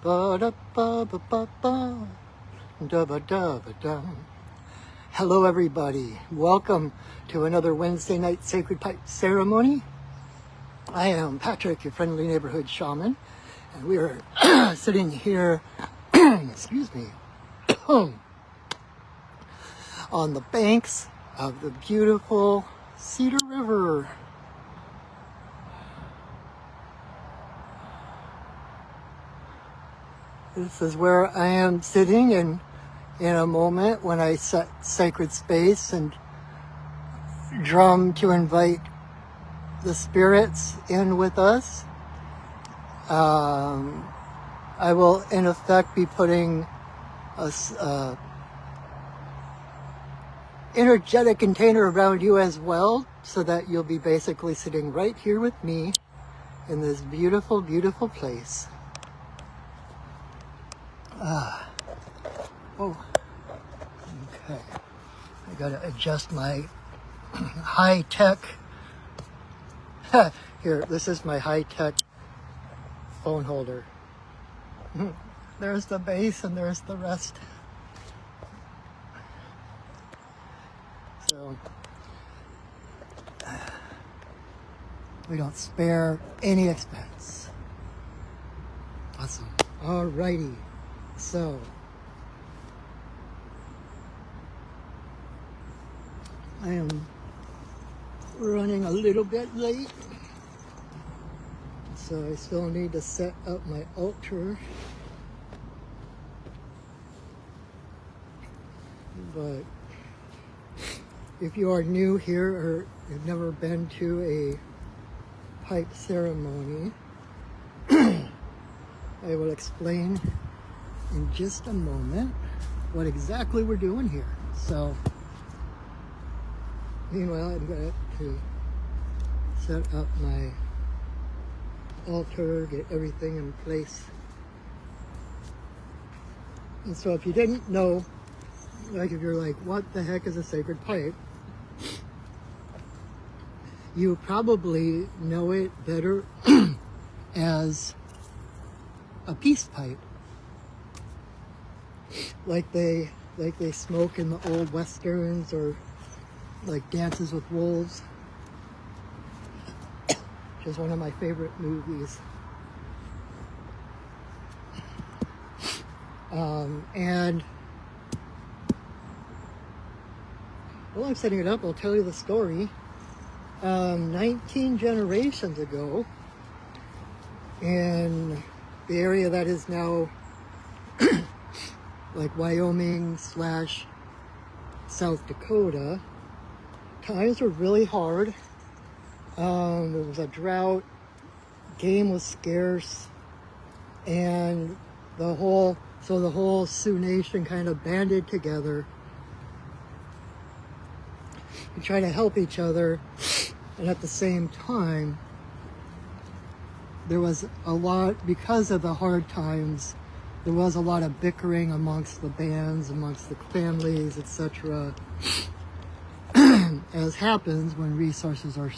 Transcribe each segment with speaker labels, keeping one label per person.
Speaker 1: Ba da ba ba ba ba. Da ba da ba da. Hello, everybody. Welcome to another Wednesday night Sacred Pipe ceremony. I am Patrick, your friendly neighborhood shaman, and we are sitting here, excuse me, on the banks of the beautiful Cedar River. This is where I am sitting, and in a moment when I set sacred space and drum to invite the spirits in with us, I will in effect be putting a energetic container around you as well, so that you'll be basically sitting right here with me in this beautiful, beautiful place. Oh, okay. I gotta adjust my high-tech. Here, this is my high-tech phone holder. There's the base and there's the rest. So, we don't spare any expense. Awesome. Alrighty. So, I am running a little bit late, so I still need to set up my altar. But if you are new here or have never been to a pipe ceremony, I will explain in just a moment what exactly we're doing here. So, meanwhile, I'm going to set up my altar, get everything in place. And so if you didn't know, like if you're like, what the heck is a sacred pipe? You probably know it better as a peace pipe. Like they smoke in the old westerns, or like Dances with Wolves, which is one of my favorite movies. And while I'm setting it up, I'll tell you the story. 19 generations ago, in the area that is now like Wyoming / South Dakota, times were really hard. There was a drought, game was scarce, and the whole Sioux Nation kind of banded together to try to help each other. And at the same time, there was a lot, because of the hard times, there was a lot of bickering amongst the bands, amongst the families, etc. As happens when resources are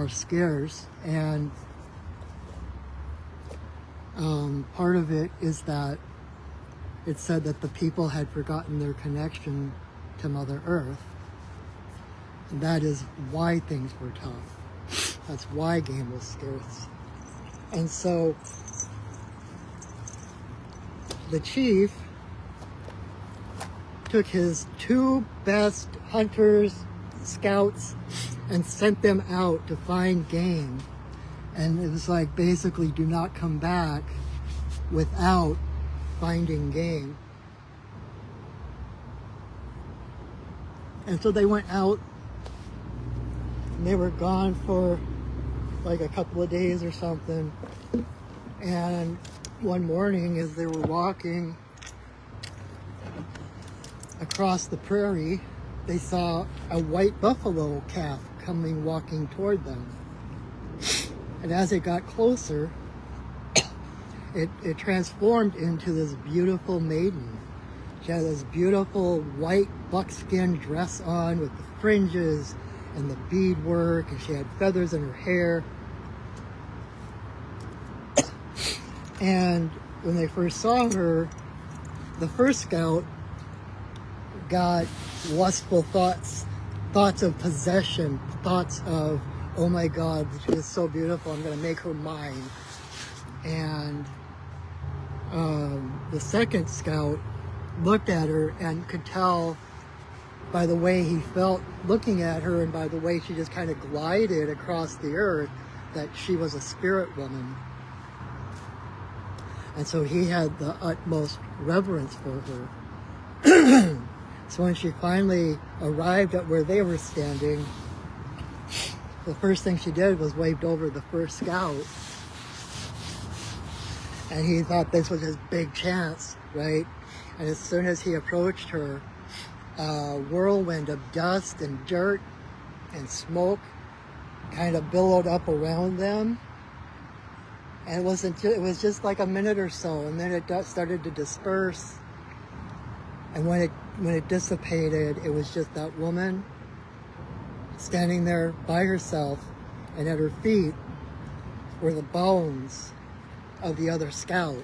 Speaker 1: scarce. And part of it is that it said that the people had forgotten their connection to Mother Earth. And that is why things were tough. That's why game was scarce. And so the chief took his 2 best hunters, scouts, and sent them out to find game. And it was like, basically, do not come back without finding game. And so they went out, and they were gone for like a couple of days or something. And one morning, as they were walking across the prairie, they saw a white buffalo calf walking toward them. And as it got closer, it transformed into this beautiful maiden. She had this beautiful white buckskin dress on with the fringes and the beadwork, and she had feathers in her hair. And when they first saw her, the first scout got lustful thoughts of possession, thoughts of, oh my God, she is so beautiful, I'm going to make her mine. And the second scout looked at her and could tell by the way he felt looking at her and by the way she just kind of glided across the earth that she was a spirit woman. And so he had the utmost reverence for her. So when she finally arrived at where they were standing, the first thing she did was waved over the first scout. And he thought this was his big chance, right? And as soon as he approached her, a whirlwind of dust and dirt and smoke kind of billowed up around them. And it was just like a minute or so, and then it started to disperse. And when it dissipated, it was just that woman standing there by herself, and at her feet were the bones of the other scout,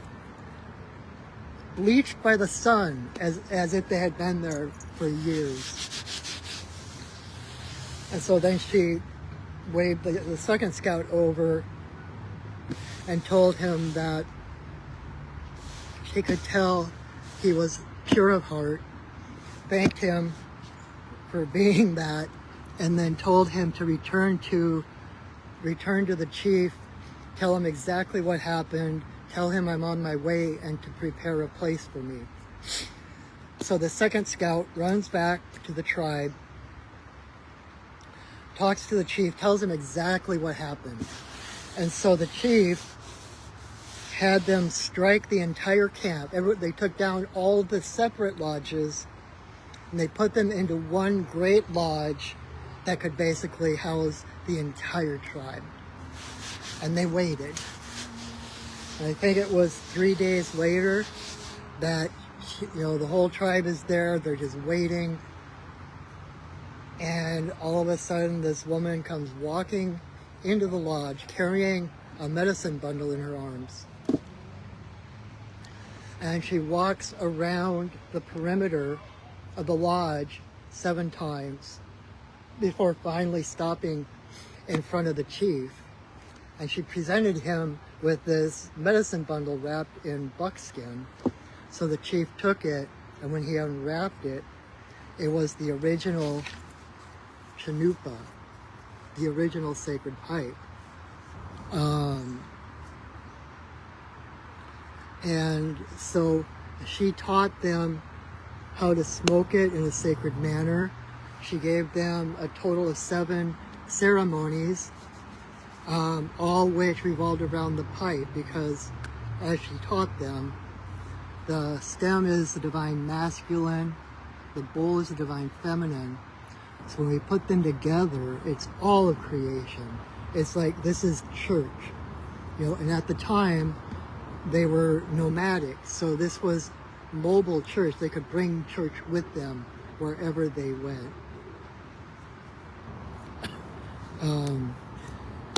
Speaker 1: bleached by the sun as if they had been there for years. And so then she waved the second scout over and told him that she could tell he was pure of heart, thanked him for being that, and then told him to return to the chief, tell him exactly what happened, tell him I'm on my way, and to prepare a place for me. So the second scout runs back to the tribe, talks to the chief, tells him exactly what happened. And so the chief had them strike the entire camp. They took down all the separate lodges and they put them into one great lodge that could basically house the entire tribe. And they waited. And I think it was 3 days later that, the whole tribe is there, they're just waiting. And all of a sudden this woman comes walking into the lodge carrying a medicine bundle in her arms. And she walks around the perimeter of the lodge 7 times before finally stopping in front of the chief. And she presented him with this medicine bundle wrapped in buckskin. So the chief took it, and when he unwrapped it, it was the original Chanupa, the original sacred pipe. And so she taught them how to smoke it in a sacred manner. She gave them a total of 7 ceremonies, all which revolved around the pipe, because as she taught them, the stem is the divine masculine, the bowl is the divine feminine. So when we put them together, it's all of creation. It's like, this is church, and at the time, they were nomadic, so this was mobile church. They could bring church with them wherever they went.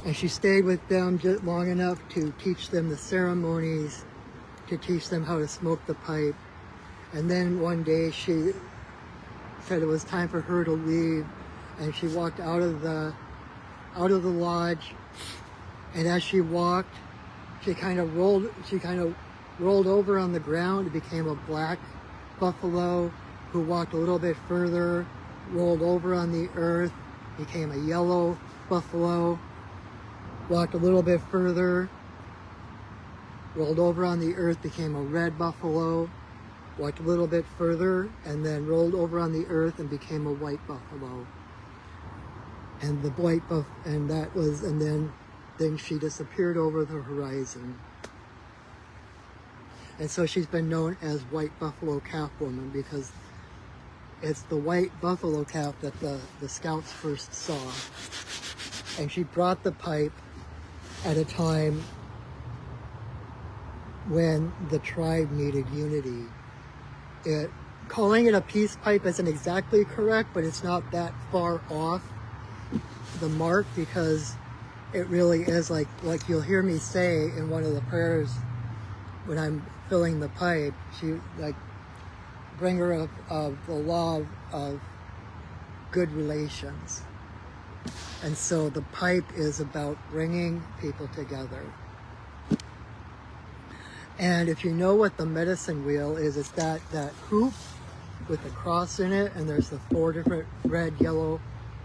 Speaker 1: And she stayed with them just long enough to teach them the ceremonies, to teach them how to smoke the pipe. And then one day she said it was time for her to leave, and she walked out of the lodge. And as she walked, she kind of rolled over on the ground. It became a black buffalo who walked a little bit further, rolled over on the earth, became a yellow buffalo, walked a little bit further, rolled over on the earth, became a red buffalo, walked a little bit further, and then rolled over on the earth and became a white buffalo. And the white then she disappeared over the horizon. And so she's been known as White Buffalo Calf Woman, because it's the white buffalo calf that the scouts first saw. And she brought the pipe at a time when the tribe needed unity. Calling it a peace pipe isn't exactly correct, but it's not that far off the mark, because it really is like you'll hear me say in one of the prayers when I'm filling the pipe, she like bringer of the law of good relations. And so the pipe is about bringing people together. And if you know what the medicine wheel is, it's that hoop with the cross in it, and there's the 4 different red, yellow,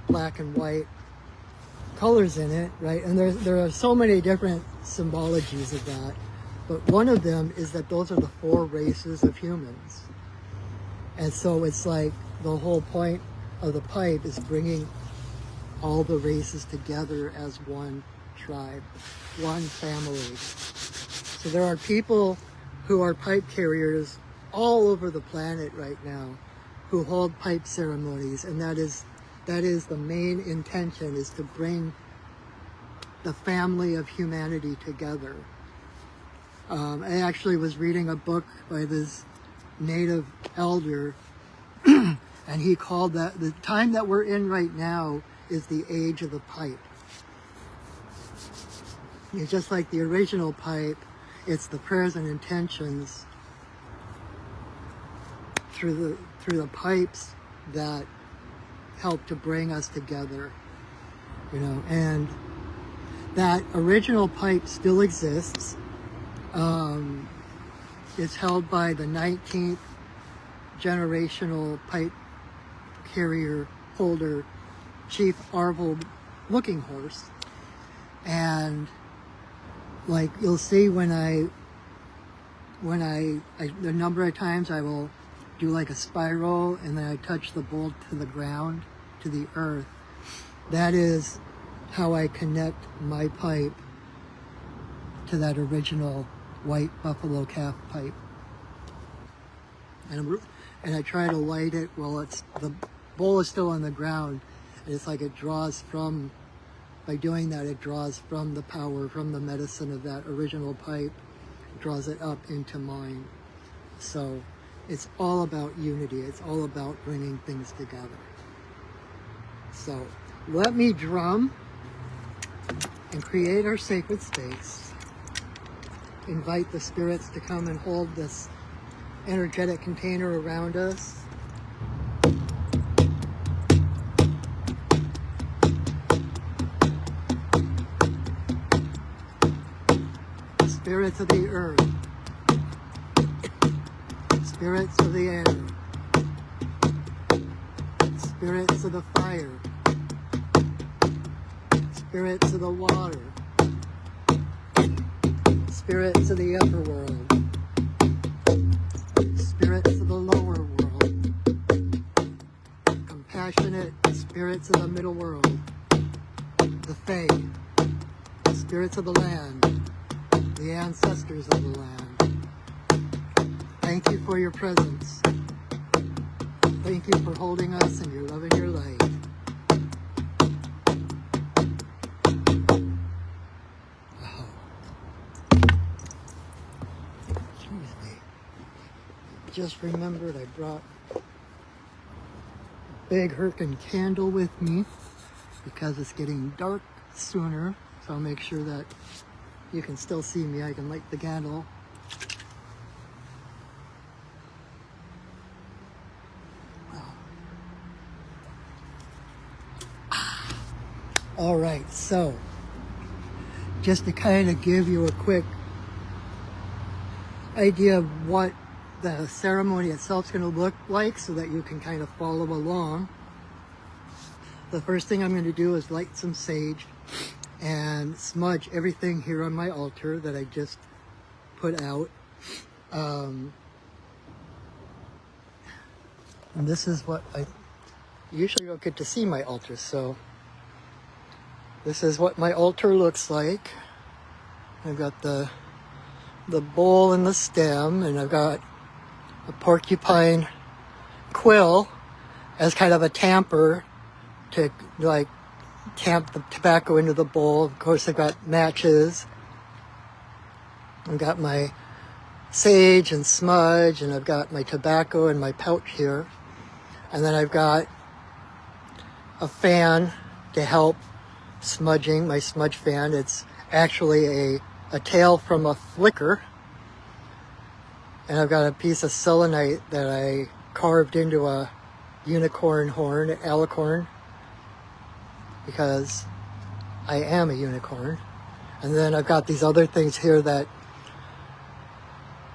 Speaker 1: black, and white colors in it, right? And there are so many different symbologies of that. But one of them is that those are the 4 races of humans. And so it's like the whole point of the pipe is bringing all the races together as one tribe, one family. So there are people who are pipe carriers all over the planet right now who hold pipe ceremonies, and that is the main intention, is to bring the family of humanity together. I actually was reading a book by this native elder, and he called that, the time that we're in right now is the age of the pipe. It's just like the original pipe, it's the prayers and intentions through the pipes that help to bring us together, you know. And that original pipe still exists. It's held by the 19th generational pipe carrier holder, Chief Arvold Looking Horse. And like you'll see when I the number of times I will do like a spiral and then I touch the bowl to the ground, to the earth. That is how I connect my pipe to that original white buffalo calf pipe. And I try to light it while the bowl is still on the ground. And it's like it draws from, by doing that, it draws from the power, from the medicine of that original pipe, draws it up into mine. So it's all about unity. It's all about bringing things together. So let me drum and create our sacred space. Invite the spirits to come and hold this energetic container around us. Spirits of the earth, spirits of the air, spirits of the fire, spirits of the water, spirits of the upper world, spirits of the lower world, compassionate spirits of the middle world, the Fae, spirits of the land, the ancestors of the land. Thank you for your presence. Thank you for holding us in your love and your light. Oh. Excuse me. Just remembered I brought a big Hurricane candle with me because it's getting dark sooner, so I'll make sure that you can still see me. I can light the candle. All right, so just to kind of give you a quick idea of what the ceremony itself is going to look like so that you can kind of follow along. The first thing I'm going to do is light some sage and smudge everything here on my altar that I just put out. And this is what I usually don't get to see my altar, so this is what my altar looks like. I've got the bowl and the stem, and I've got a porcupine quill as kind of a tamper to like tamp the tobacco into the bowl. Of course, I've got matches. I've got my sage and smudge, and I've got my tobacco in my pouch here. And then I've got a fan to help smudging, my smudge fan. It's actually a tail from a flicker. And I've got a piece of selenite that I carved into a unicorn horn, alicorn, because I am a unicorn. And then I've got these other things here that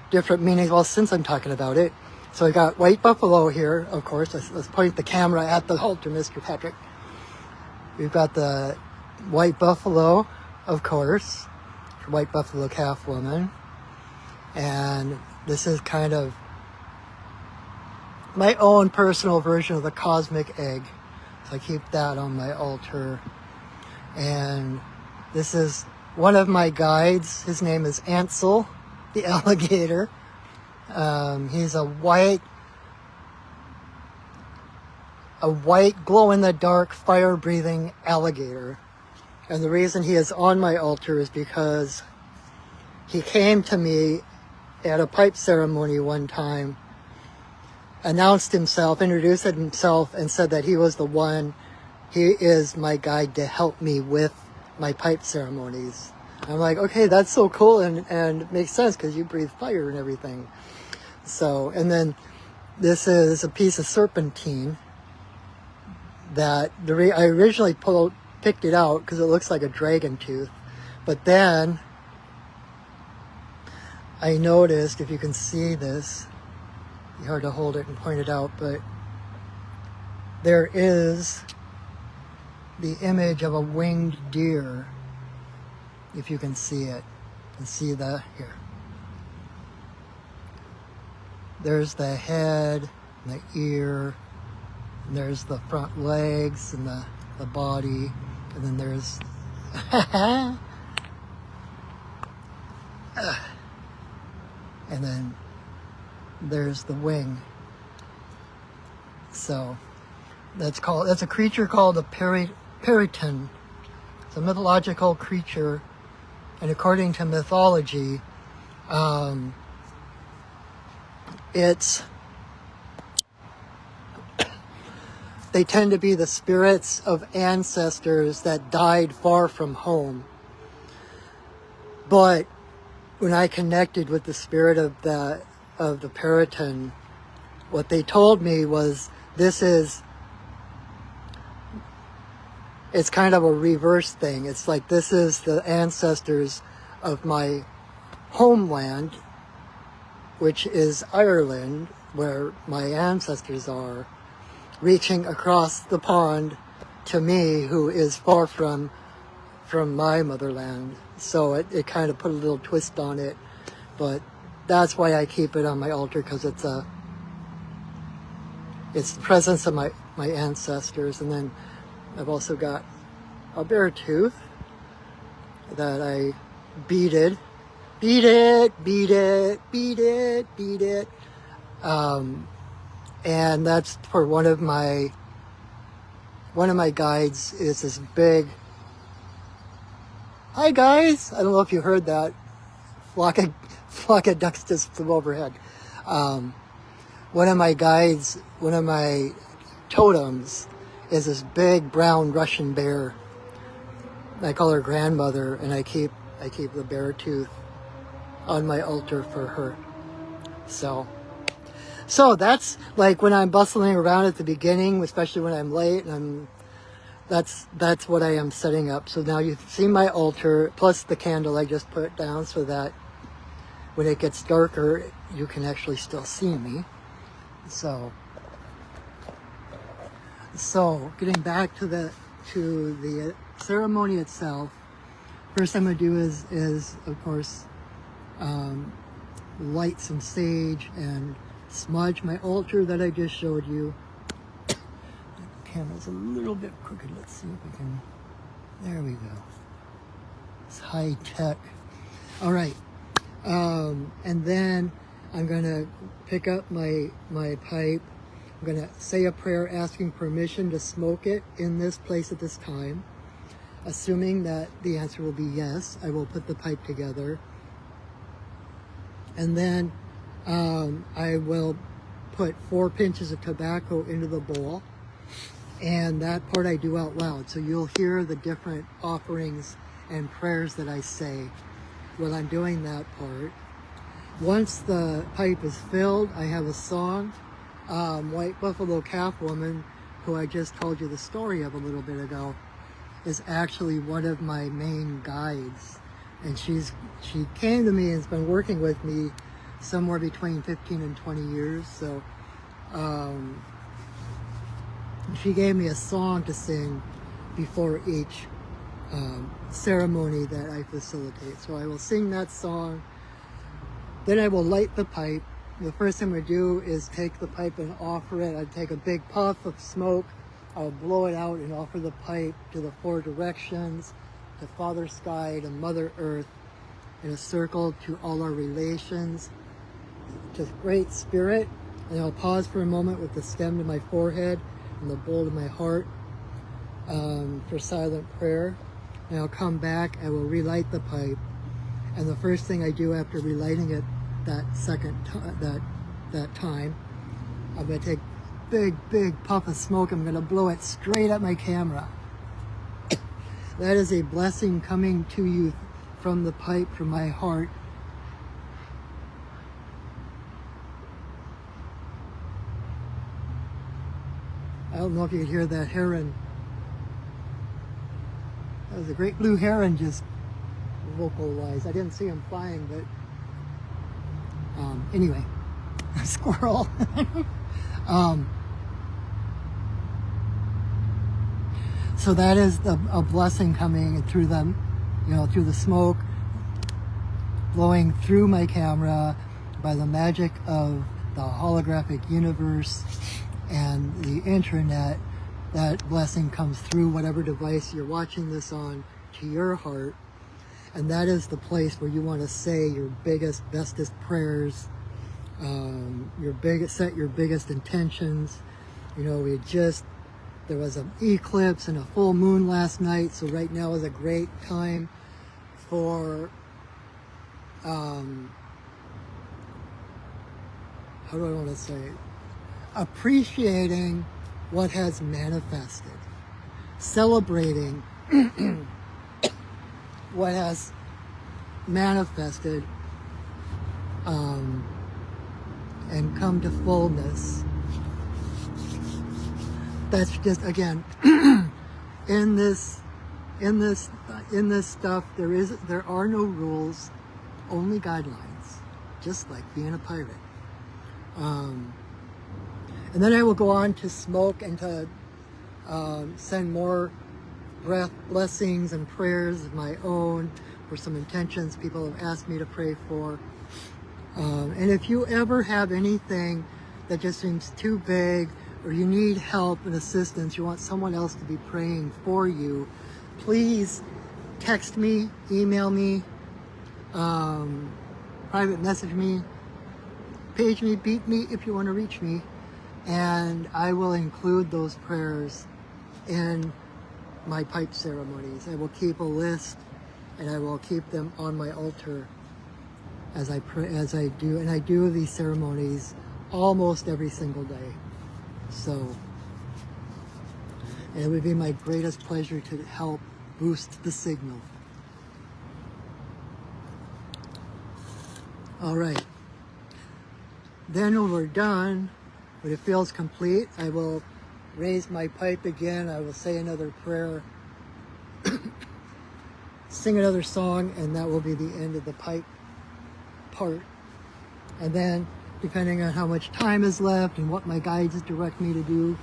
Speaker 1: different meanings. Well, since I'm talking about it, so I got white buffalo here, of course. Let's point the camera at the altar, Mr. Patrick. We've got the white buffalo, of course, white buffalo calf woman. And this is kind of my own personal version of the cosmic egg. So I keep that on my altar. And this is one of my guides. His name is Ansel, the alligator. He's a white glow-in-the-dark, fire-breathing alligator. And the reason he is on my altar is because he came to me at a pipe ceremony one time, announced himself, introduced himself, and said that he was the one. He is my guide to help me with my pipe ceremonies. I'm like, okay, that's so cool, and it makes sense because you breathe fire and everything. So, and then this is a piece of serpentine that I originally picked it out because it looks like a dragon tooth, but then I noticed, if you can see this, it's hard to hold it and point it out, but there is the image of a winged deer, if you can see it. You can see that here. There's the head, and the ear, and there's the front legs, and the body, and then there's and then there's the wing. So that's a creature called a Periton. It's a mythological creature, and according to mythology, they tend to be the spirits of ancestors that died far from home. But when I connected with the spirit of the Periton, what they told me was it's kind of a reverse thing. It's like this is the ancestors of my homeland, which is Ireland, where my ancestors are, reaching across the pond to me, who is far from my motherland. So it kind of put a little twist on it, but that's why I keep it on my altar, because it's the presence of my ancestors. And then I've also got a bear tooth that I beaded. Beat it. And that's for one of my guides. Is this big, hi guys, I don't know if you heard that, flock of ducks just flew overhead. One of my guides, one of my totems, is this big brown Russian bear. I call her grandmother, and I keep the bear tooth on my altar for her. So that's like when I'm bustling around at the beginning, especially when I'm late, and that's what I am setting up. So now you see my altar, plus the candle I just put down, so that when it gets darker, you can actually still see me. So getting back to the ceremony itself, first I'm going to do is of course light some sage and smudge my altar that I just showed you. The camera's a little bit crooked. Let's see if we can. There we go. It's high tech. All right. And then I'm going to pick up my pipe. I'm going to say a prayer asking permission to smoke it in this place at this time. Assuming that the answer will be yes, I will put the pipe together. And then I will put 4 pinches of tobacco into the bowl. And that part I do out loud. So you'll hear the different offerings and prayers that I say while I'm doing that part. Once the pipe is filled, I have a song. White Buffalo Calf Woman, who I just told you the story of a little bit ago, is actually one of my main guides. And she came to me and has been working with me somewhere between 15 and 20 years. So she gave me a song to sing before each ceremony that I facilitate. So I will sing that song, then I will light the pipe. The first thing we do is take the pipe and offer it. I take a big puff of smoke, I'll blow it out and offer the pipe to the 4 directions, to Father Sky, to Mother Earth, in a circle to all our relations, to Great Spirit. And I'll pause for a moment with the stem to my forehead and the bowl to my heart for silent prayer. And I'll come back, I will relight the pipe. And the first thing I do after relighting it that time, I'm going to take big puff of smoke. I'm going to blow it straight at my camera. That is a blessing coming to you from the pipe, from my heart. I don't know if you could hear that heron. That was a great blue heron just vocalized. I didn't see him flying, but anyway, a squirrel. So that is a blessing coming through them, through the smoke, blowing through my camera by the magic of the holographic universe and the internet. That blessing comes through whatever device you're watching this on to your heart. And that is the place where you want to say your biggest, bestest prayers, set your biggest intentions. There was an eclipse and a full moon last night, so right now is a great time for, how do I want to say it? Appreciating what has manifested, celebrating what has manifested and come to fullness. That's just, again, in this stuff, there are no rules, only guidelines, just like being a pirate. And then I will go on to smoke and to send more blessings and prayers of my own for some intentions people have asked me to pray for. And if you ever have anything that just seems too big, or you need help and assistance, you want someone else to be praying for you, please text me, email me, private message me, page me, beat me if you want to reach me, and I will include those prayers in my pipe ceremonies. I will keep a list and I will keep them on my altar as I do, and I do these ceremonies almost every single day. So it would be my greatest pleasure to help boost the signal. All right. Then when we're done, when it feels complete, I will raise my pipe again. I will say another prayer, sing another song, and that will be the end of the pipe part. And then, depending on how much time is left and what my guides direct me to do,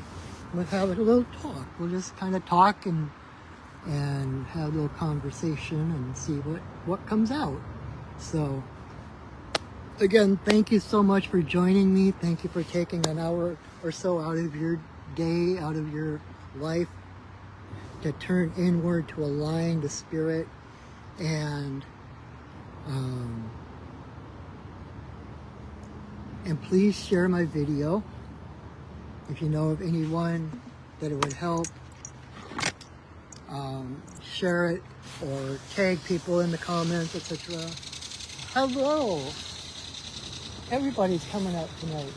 Speaker 1: we'll have a little talk. We'll just kind of talk and have a little conversation and see what comes out. So, again, thank you so much for joining me. Thank you for taking an hour or so out of your day, out of your life, to turn inward, to align the spirit, and please share my video if you know of anyone that it would help. Share it or tag people in the comments, etc. Hello! Everybody's coming out tonight.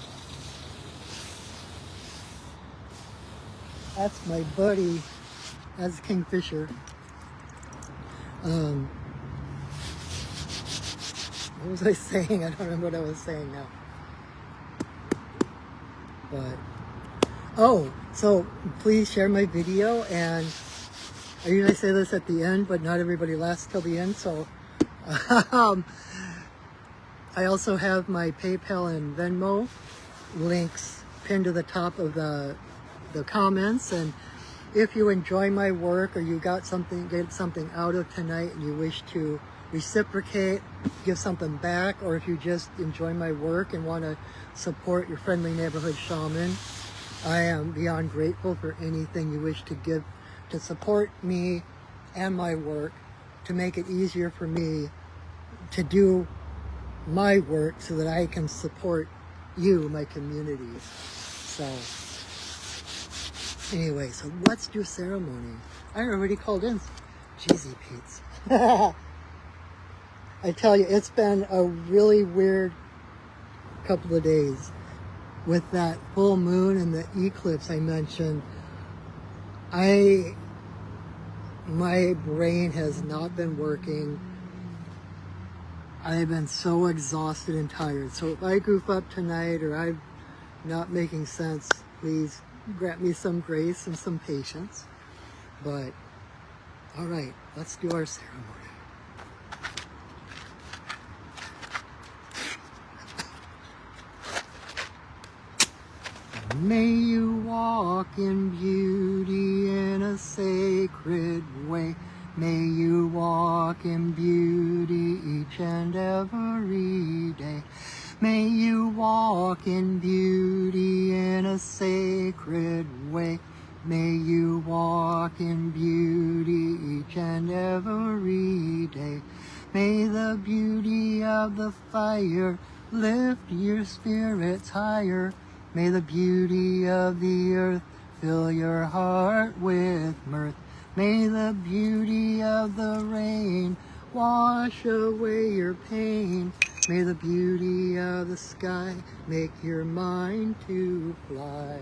Speaker 1: That's my buddy. That's Kingfisher. What was I saying? I don't remember what I was saying now. But, oh, so please share my video, and I usually say this at the end, but not everybody lasts till the end, so I also have my PayPal and Venmo links pinned to the top of the comments, and if you enjoy my work or you get something out of tonight and you wish to reciprocate, give something back, or if you just enjoy my work and want to support your friendly neighborhood shaman, I am beyond grateful for anything you wish to give to support me and my work, to make it easier for me to do my work so that I can support you, my community. So anyway, so let's do ceremony. I already called in. Jeezy Pete's. I tell you, it's been a really weird couple of days with that full moon and the eclipse I mentioned. My brain has not been working. I've been so exhausted and tired. So if I goof up tonight or I'm not making sense, please grant me some grace and some patience. But, all right, let's do our ceremony. May you walk in beauty in a sacred way. May you walk in beauty each and every day. May you walk in beauty in a sacred way. May you walk in beauty each and every day. May the beauty of the fire lift your spirits higher. May the beauty of the earth fill your heart with mirth. May the beauty of the rain wash away your pain. May the beauty of the sky make your mind to fly.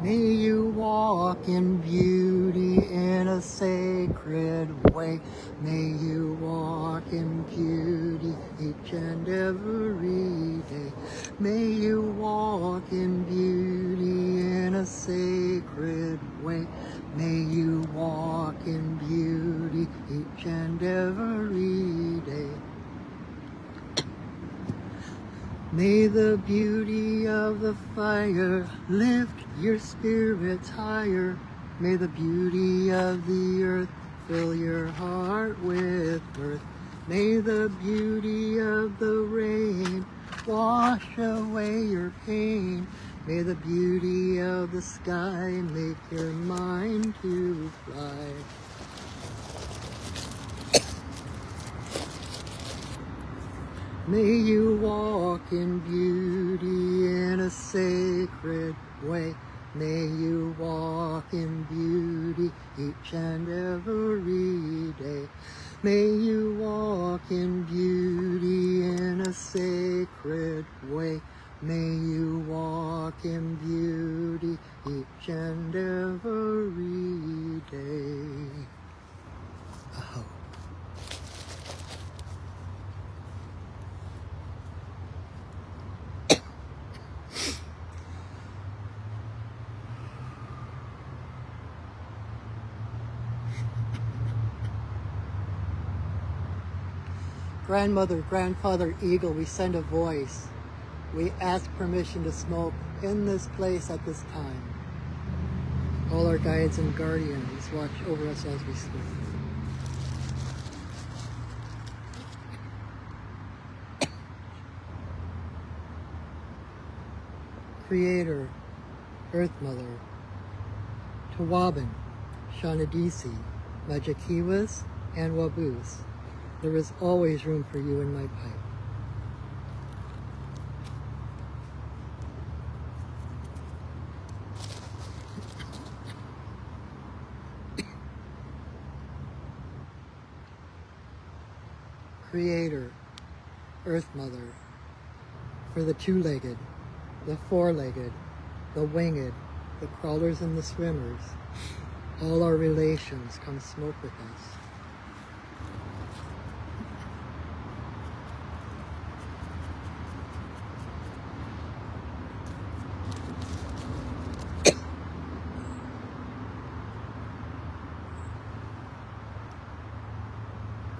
Speaker 1: May you walk in beauty in a sacred way. May you walk in beauty each and every day. May you walk in beauty in a sacred way. May you walk in beauty each and every day. May the beauty of the fire lift your spirits higher. May the beauty of the earth fill your heart with mirth. May the beauty of the rain wash away your pain. May the beauty of the sky make your mind to fly. May you walk in beauty in a sacred way. May you walk in beauty each and every day. May you walk in beauty in a sacred way. May you walk in beauty each and every day. Oh. Grandmother, grandfather, eagle, we send a voice. We ask permission to smoke in this place at this time. All our guides and guardians watch over us as we smoke. Creator, Earth Mother, Tawabin, Shanadisi, Majakiwas, and Wabus. There is always room for you in my pipe. Creator, Earth Mother, for the two-legged, the four-legged, the winged, the crawlers and the swimmers, all our relations, come smoke with us.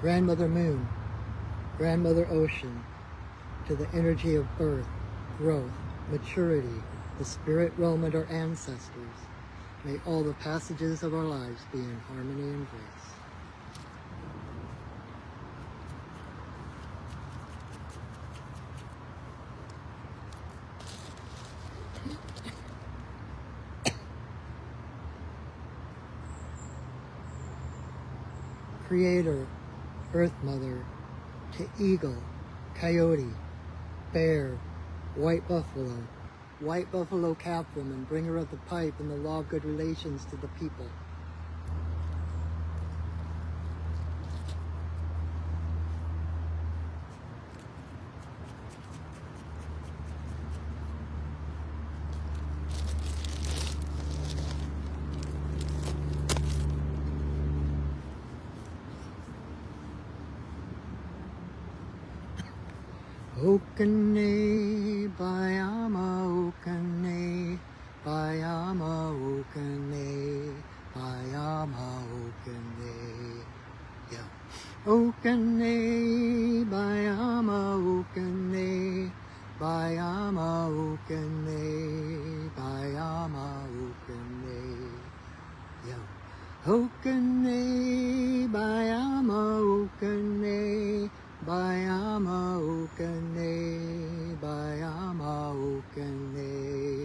Speaker 1: Grandmother Moon, Grandmother Ocean, to the energy of birth, growth, maturity, the spirit realm and our ancestors. May all the passages of our lives be in harmony and grace. Creator, Earth Mother, to eagle, coyote, bear, white buffalo calf woman, bringer of the pipe and the law of good relations to the people. Okane, Bayama, Okane, Bayama, Okane, Bayama, Okane. Yeah. Okane, Bayama, Okane, Bayama, Okane, Bayama, Okane. Yeah. Okane, Bayama, Okane, Bayama, Okane, Bayama, Okane.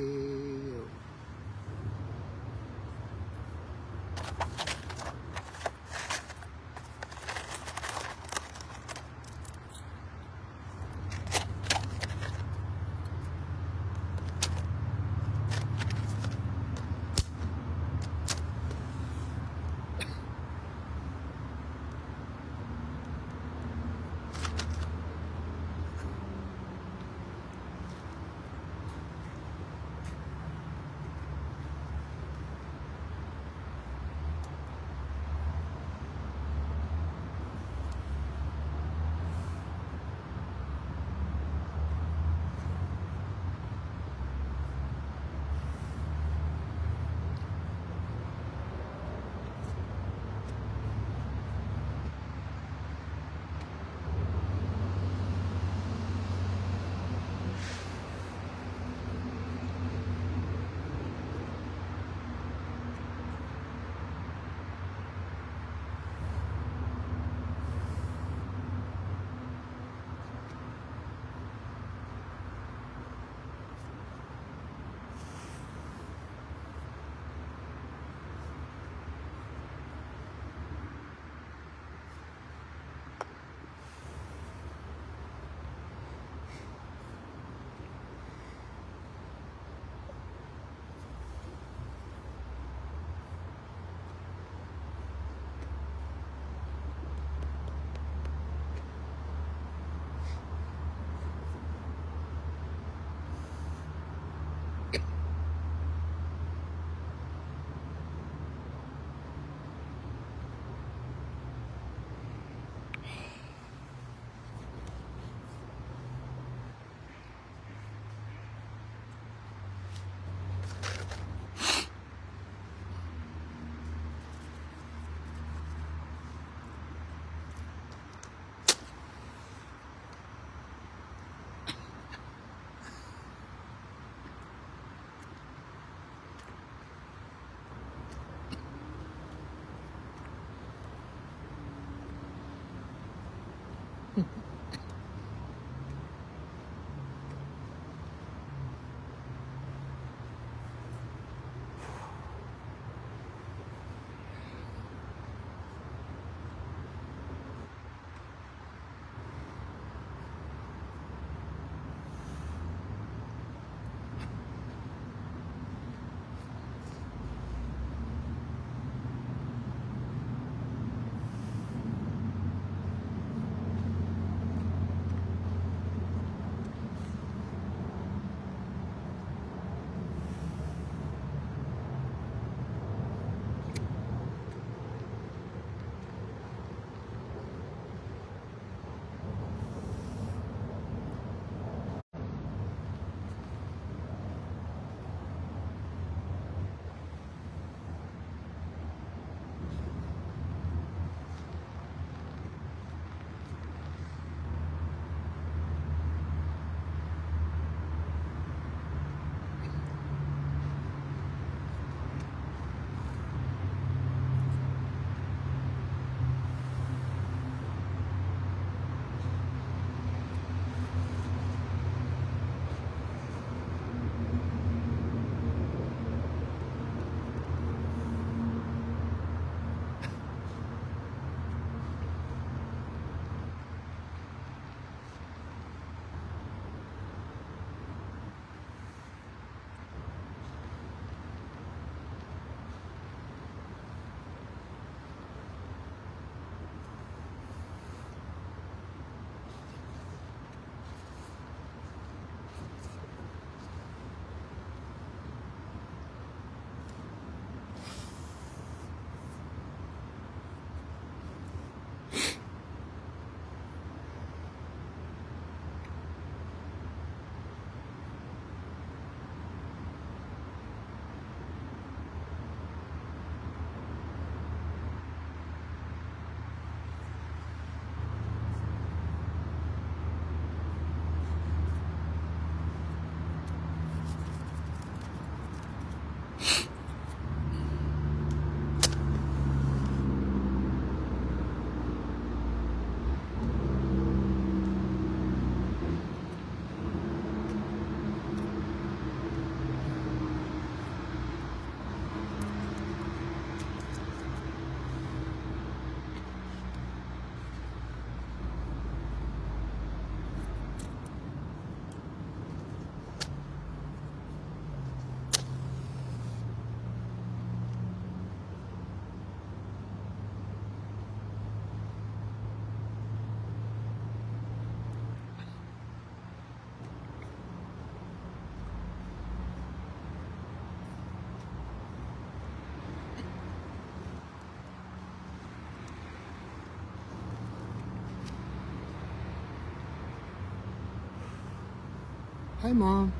Speaker 1: Hi, Mom.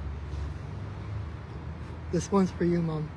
Speaker 1: This one's for you, Mom.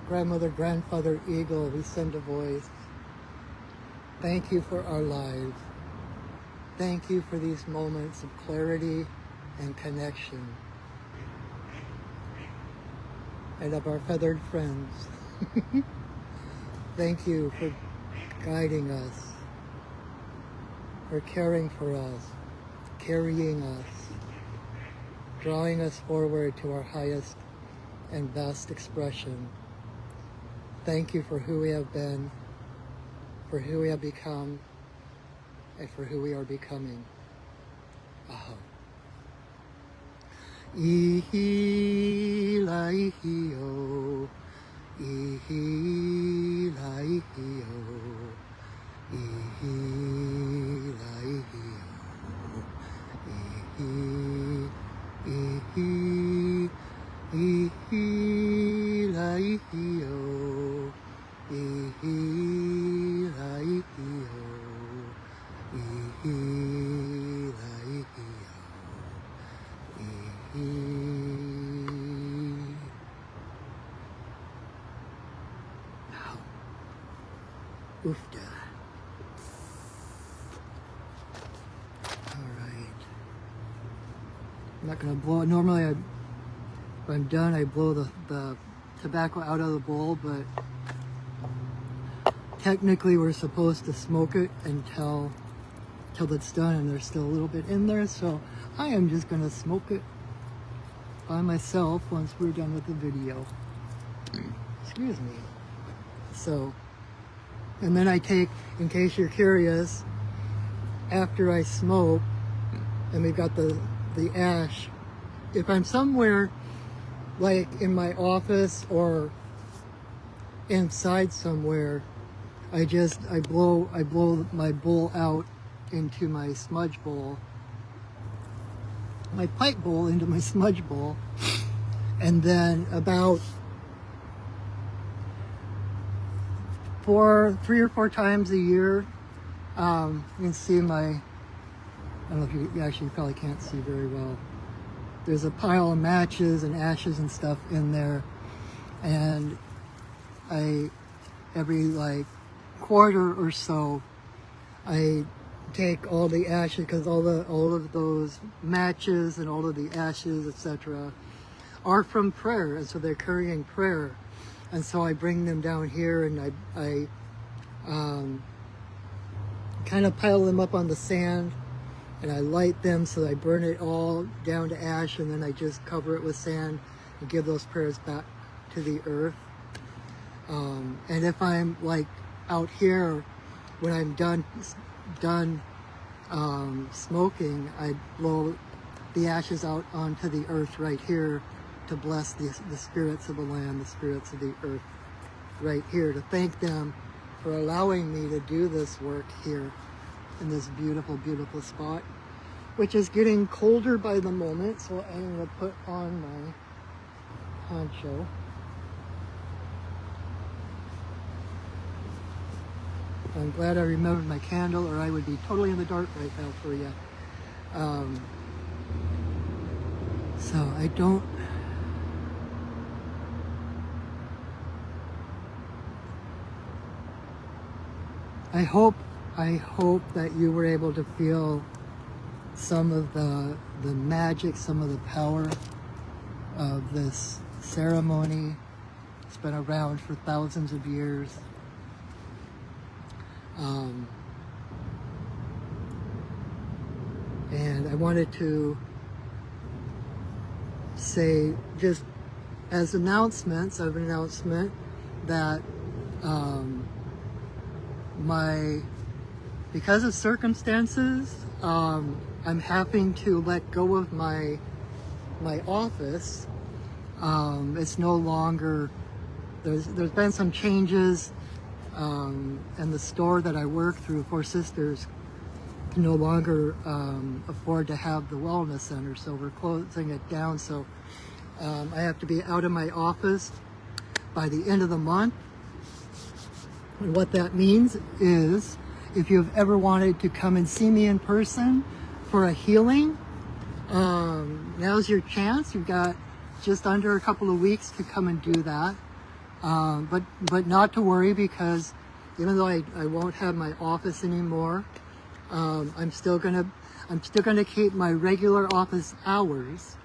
Speaker 1: Grandmother, grandfather, eagle, we send a voice. Thank you for our lives. Thank you for these moments of clarity and connection. And of our feathered friends. Thank you for guiding us, for caring for us, carrying us, drawing us forward to our highest and best expression. Thank you for who we have been, for who we have become, and for who we are becoming. Aho. Ihi laihio, ihi laihio, ihi laihio, ihi laihio, ihi laihio, ihi laihio. Now, oofda. All right. I'm not gonna blow it. Normally, if I'm done, I blow the tobacco out of the bowl, but technically, we're supposed to smoke it until it's done, and there's still a little bit in there. So I am just gonna smoke it by myself once we're done with the video. Excuse me. So, and then I take, in case you're curious, after I smoke, and we've got the ash, if I'm somewhere like in my office or inside somewhere, I blow my bowl out into my smudge bowl, my pipe bowl into my smudge bowl, and then about 3 or 4 times a year, you can see I don't know if you actually probably can't see very well. There's a pile of matches and ashes and stuff in there, and every like quarter or so, I take all the ashes, because all of those matches and all of the ashes, etc., are from prayer, and so they're carrying prayer, and so I bring them down here, and I kind of pile them up on the sand, and I light them, so I burn it all down to ash, and then I just cover it with sand and give those prayers back to the earth. And if I'm like out here, when I'm done smoking, I blow the ashes out onto the earth right here to bless the spirits of the land, the spirits of the earth right here, to thank them for allowing me to do this work here in this beautiful, beautiful spot, which is getting colder by the moment. So I'm going to put on my poncho. I'm glad I remembered my candle, or I would be totally in the dark right now for you. So I don't... I hope that you were able to feel some of the magic, some of the power of this ceremony. It's been around for thousands of years. And I wanted to say, just as announcements, of an announcement, that because of circumstances, I'm having to let go of my office. It's no longer, there's been some changes, and the store that I work through, Four Sisters, can no longer afford to have the wellness center, so we're closing it down. So I have to be out of my office by the end of the month. And what that means is, if you've ever wanted to come and see me in person for a healing, now's your chance. You've got just under a couple of weeks to come and do that. But not to worry, because even though I won't have my office anymore, I'm still gonna keep my regular office hours,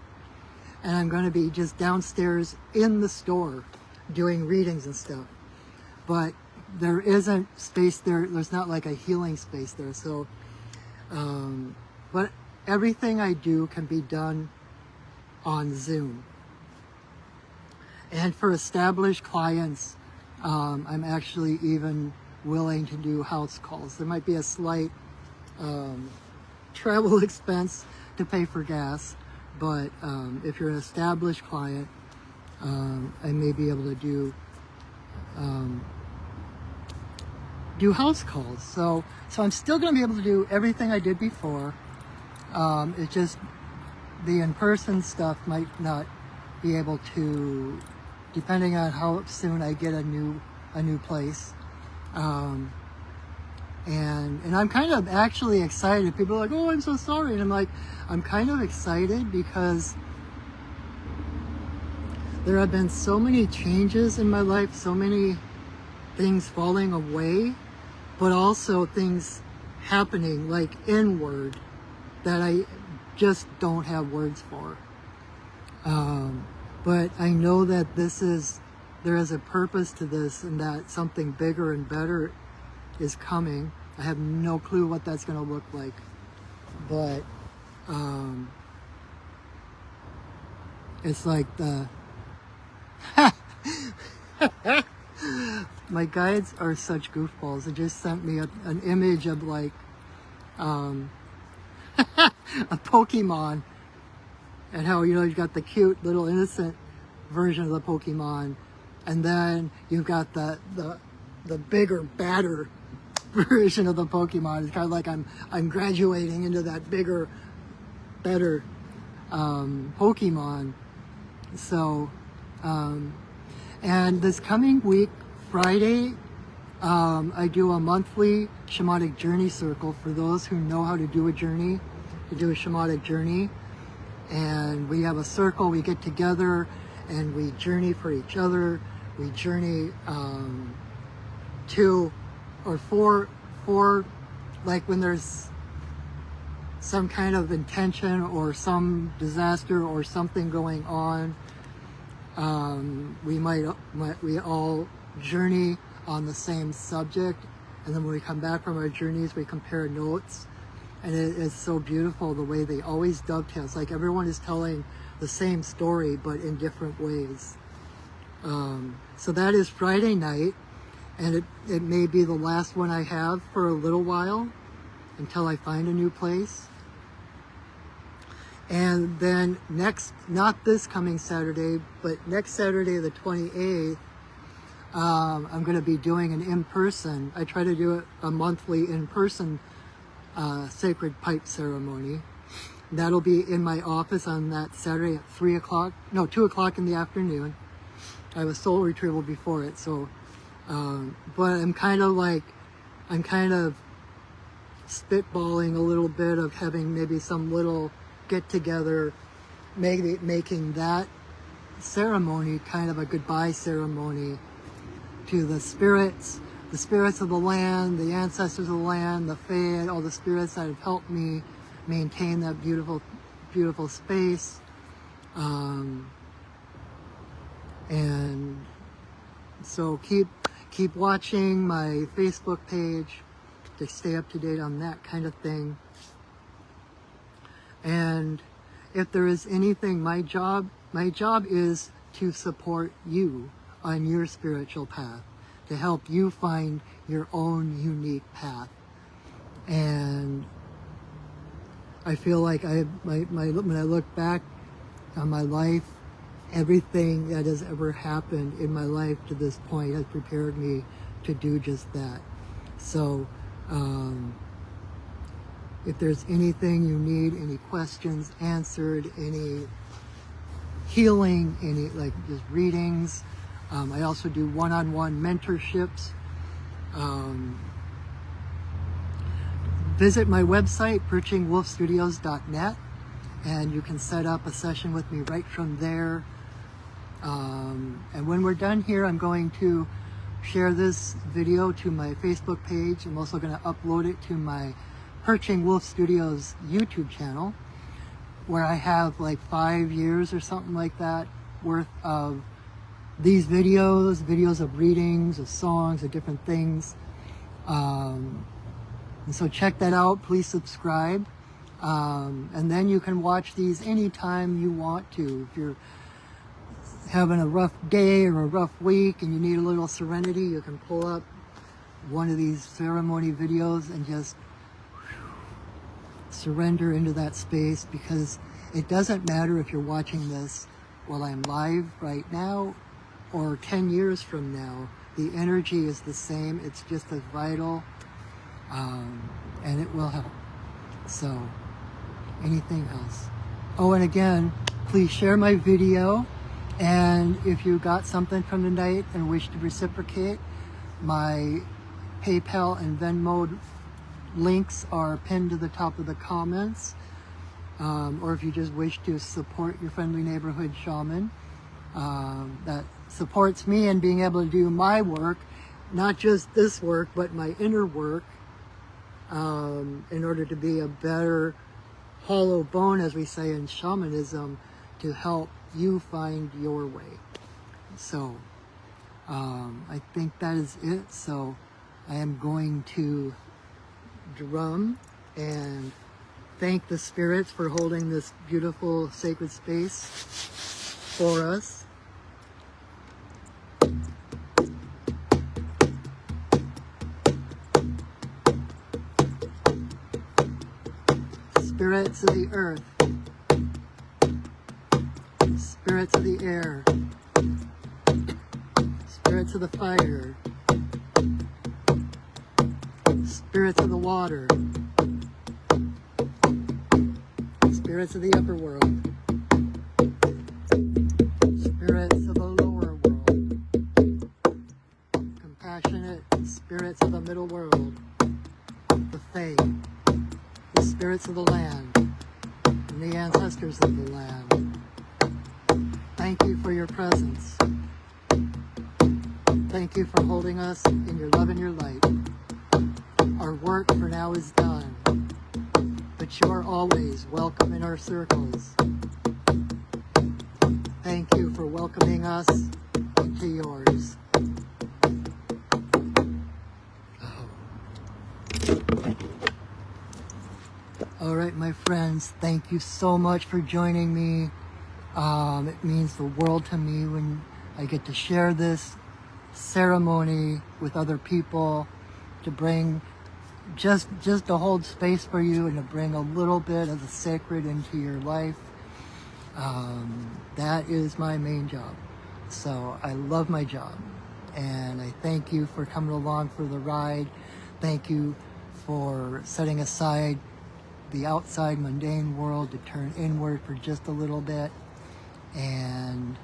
Speaker 1: and I'm gonna be just downstairs in the store doing readings and stuff. But there isn't space there. There's not like a healing space there. So, but everything I do can be done on Zoom. And for established clients, I'm actually even willing to do house calls. There might be a slight travel expense to pay for gas, but if you're an established client, I may be able to do house calls. So I'm still going to be able to do everything I did before. It just, the in-person stuff might not be able to, depending on how soon I get a new place. And I'm kind of actually excited. People are like, oh, I'm so sorry. And I'm like, I'm kind of excited because there have been so many changes in my life, so many things falling away, but also things happening like inward that I just don't have words for. But I know that there is a purpose to this, and that something bigger and better is coming. I have no clue what that's going to look like, but it's like my guides are such goofballs. They just sent me an image of like a Pokemon, and how, you know, you've got the cute little innocent version of the Pokemon, and then you've got the bigger, badder version of the Pokemon. It's kind of like I'm graduating into that bigger, better Pokemon. So, and this coming week, Friday, I do a monthly shamanic journey circle for those who know how to do a journey, to do a shamanic journey. And we have a circle, we get together and we journey for each other. We journey 2 or 4, like when there's some kind of intention or some disaster or something going on, we all journey on the same subject, and then when we come back from our journeys, we compare notes, and it's so beautiful the way they always dovetail. It's like everyone is telling the same story but in different ways. So that is Friday night, and it may be the last one I have for a little while until I find a new place. And then not this coming Saturday, but next Saturday, the 28th, I'm going to be doing an in-person. I try to do it a monthly in-person sacred pipe ceremony. That'll be in my office on that Saturday at 2 o'clock in the afternoon. I have a soul retrieval before it, so, but I'm kind of like, I'm kind of spitballing a little bit of having maybe some little get together, maybe making that ceremony kind of a goodbye ceremony to the spirits of the land, the ancestors of the land, the Fae, all the spirits that have helped me maintain that beautiful, beautiful space. And so keep watching my Facebook page to stay up to date on that kind of thing. And if there is anything, my job is to support you on your spiritual path, to help you find your own unique path. And I feel like when I look back on my life, everything that has ever happened in my life to this point has prepared me to do just that. So if there's anything you need, any questions answered, any healing, any like just readings, I also do one-on-one mentorships. Visit my website, perchingwolfstudios.net, and you can set up a session with me right from there. And when we're done here, I'm going to share this video to my Facebook page. I'm also going to upload it to my Perching Wolf Studios YouTube channel, where I have like 5 years or something like that worth of these videos of readings, of songs, of different things. And so check that out. Please subscribe. And then you can watch these anytime you want to. If you're having a rough day or a rough week and you need a little serenity, you can pull up one of these ceremony videos and just surrender into that space, because it doesn't matter if you're watching this while I'm live right now or 10 years from now. The energy is the same. It's just as vital, and it will help. So anything else? Oh, and again, please share my video. And if you got something from the night and wish to reciprocate, my PayPal and Venmo links are pinned to the top of the comments. Or if you just wish to support your friendly neighborhood shaman, that supports me in being able to do my work, not just this work, but my inner work, in order to be a better hollow bone, as we say in shamanism, to help you find your way. So I think that is it. So I am going to drum and thank the spirits for holding this beautiful sacred space for us. Spirits of the earth, spirits of the air, spirits of the fire, spirits of the water, spirits of the upper world, spirits of the lower world, compassionate spirits of the middle world, the Fae, the spirits of the land, and the ancestors of the land. Thank you for your presence. Thank you for holding us in your love and your light. Our work for now is done, but you are always welcome in our circles. Thank you for welcoming us into yours. All right, my friends, thank you so much for joining me. It means the world to me when I get to share this ceremony with other people, to bring just to hold space for you and to bring a little bit of the sacred into your life. That is my main job. So I love my job, and I thank you for coming along for the ride. Thank you for setting aside the outside mundane world to turn inward for just a little bit. And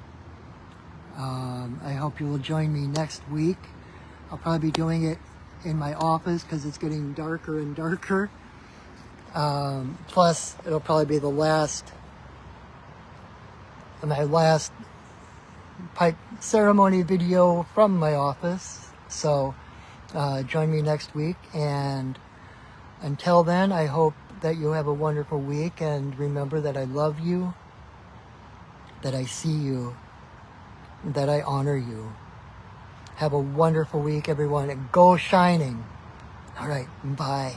Speaker 1: I hope you will join me next week. I'll probably be doing it in my office because it's getting darker and darker. Plus, it'll probably be my last pipe ceremony video from my office. So join me next week, and until then, I hope that you have a wonderful week, and remember that I love you, that I see you, that I honor you. Have a wonderful week, everyone, and go shining. All right, bye.